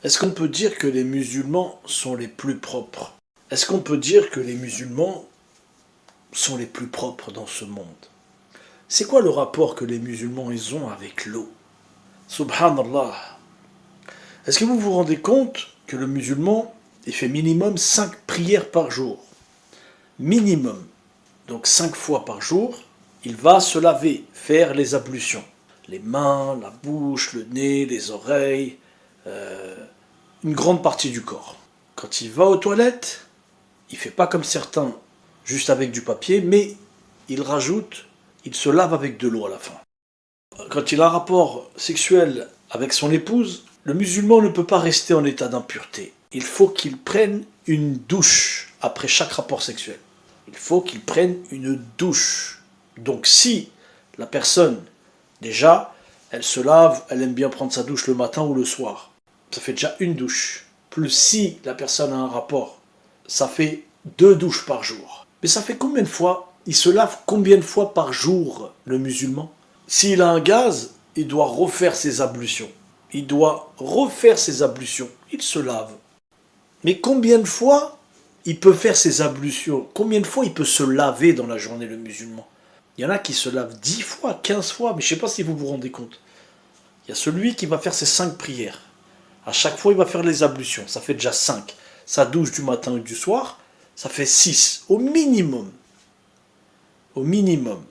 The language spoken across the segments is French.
Est-ce qu'on peut dire que les musulmans sont les plus propres? Est-ce qu'on peut dire que les musulmans sont les plus propres dans ce monde? C'est quoi le rapport que les musulmans ils ont avec l'eau? Subhanallah. Est-ce que vous vous rendez compte que le musulman il fait minimum 5 prières par jour? Minimum. Donc 5 fois par jour, il va se laver, faire les ablutions. Les mains, la bouche, le nez, les oreilles, une grande partie du corps. Quand il va aux toilettes, il ne fait pas comme certains, juste avec du papier, mais il rajoute, il se lave avec de l'eau à la fin. Quand il a un rapport sexuel avec son épouse, le musulman ne peut pas rester en état d'impureté. Il faut qu'il prenne une douche après chaque rapport sexuel. Il faut qu'il prenne une douche. Donc si la personne, déjà, elle se lave, elle aime bien prendre sa douche le matin ou le soir, ça fait déjà une douche. Plus si la personne a un rapport, ça fait 2 douches par jour. Mais ça fait combien de fois? Il se lave combien de fois par jour, le musulman? S'il a un gaz, il doit refaire ses ablutions. Il doit refaire ses ablutions. Il se lave. Mais combien de fois il peut faire ses ablutions? Combien de fois il peut se laver dans la journée, le musulman? Il y en a qui se lavent 10 fois, 15 fois, mais je ne sais pas si vous vous rendez compte. Il y a celui qui va faire ses 5 prières. À chaque fois, il va faire les ablutions. Ça fait déjà 5. Sa douche du matin ou du soir, ça fait 6. Au minimum. Au minimum.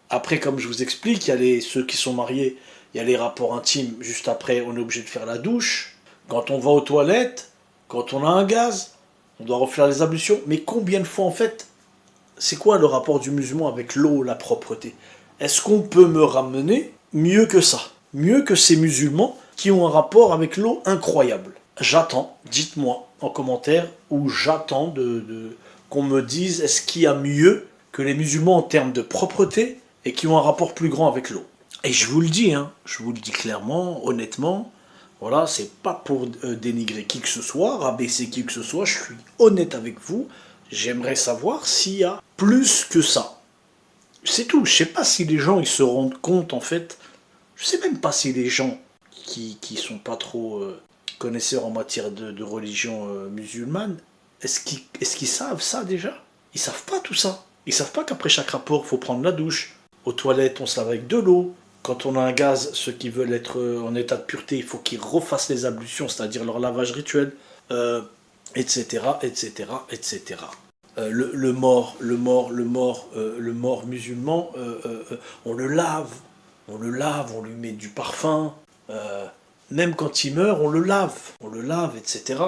Après, comme je vous explique, il y a ceux qui sont mariés, il y a les rapports intimes. Juste après, on est obligé de faire la douche. Quand on va aux toilettes, quand on a un gaz, on doit refaire les ablutions. Mais combien de fois, en fait, c'est quoi le rapport du musulman avec l'eau, la propreté? Est-ce qu'on peut me ramener mieux que ça? Mieux que ces musulmans qui ont un rapport avec l'eau incroyable? J'attends, dites-moi en commentaire, ou j'attends qu'on me dise est-ce qu'il y a mieux que les musulmans en termes de propreté et qui ont un rapport plus grand avec l'eau. Et je vous le dis, je vous le dis clairement, honnêtement, voilà, c'est pas pour dénigrer qui que ce soit, rabaisser qui que ce soit, je suis honnête avec vous, j'aimerais savoir s'il y a plus que ça. C'est tout, je sais pas si les gens ils se rendent compte en fait, je sais même pas si les gens qui sont pas trop connaisseurs en matière de religion musulmane, est-ce qu'ils savent ça déjà? Ils savent pas tout ça. Ils savent pas qu'après chaque rapport, il faut prendre la douche. Aux toilettes, on se lave avec de l'eau. Quand on a un gaz, ceux qui veulent être en état de pureté, il faut qu'ils refassent les ablutions, c'est-à-dire leur lavage rituel, etc., etc., etc. Le mort musulman, on le lave, on lui met du parfum. Même quand il meurt, on le lave, etc.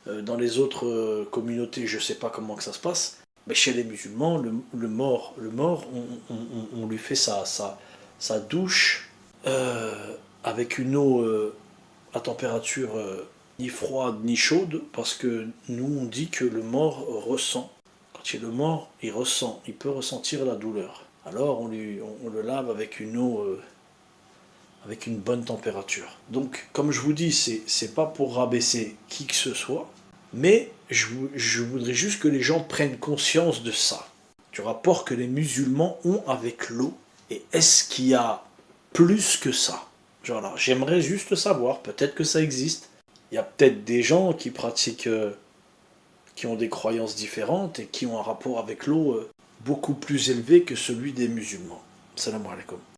Dans les autres communautés, je ne sais pas comment que ça se passe. Mais chez les musulmans, le mort, on lui fait sa douche avec une eau à température ni froide ni chaude, parce que nous on dit que le mort ressent. Quand il est mort, il ressent, il peut ressentir la douleur. Alors on le lave avec une eau avec une bonne température. Donc comme je vous dis, c'est pas pour rabaisser qui que ce soit, mais je voudrais juste que les gens prennent conscience de ça, du rapport que les musulmans ont avec l'eau. Et est-ce qu'il y a plus que ça? Genre là, j'aimerais juste savoir, peut-être que ça existe. Il y a peut-être des gens qui pratiquent, qui ont des croyances différentes et qui ont un rapport avec l'eau beaucoup plus élevé que celui des musulmans. Salam alaikum.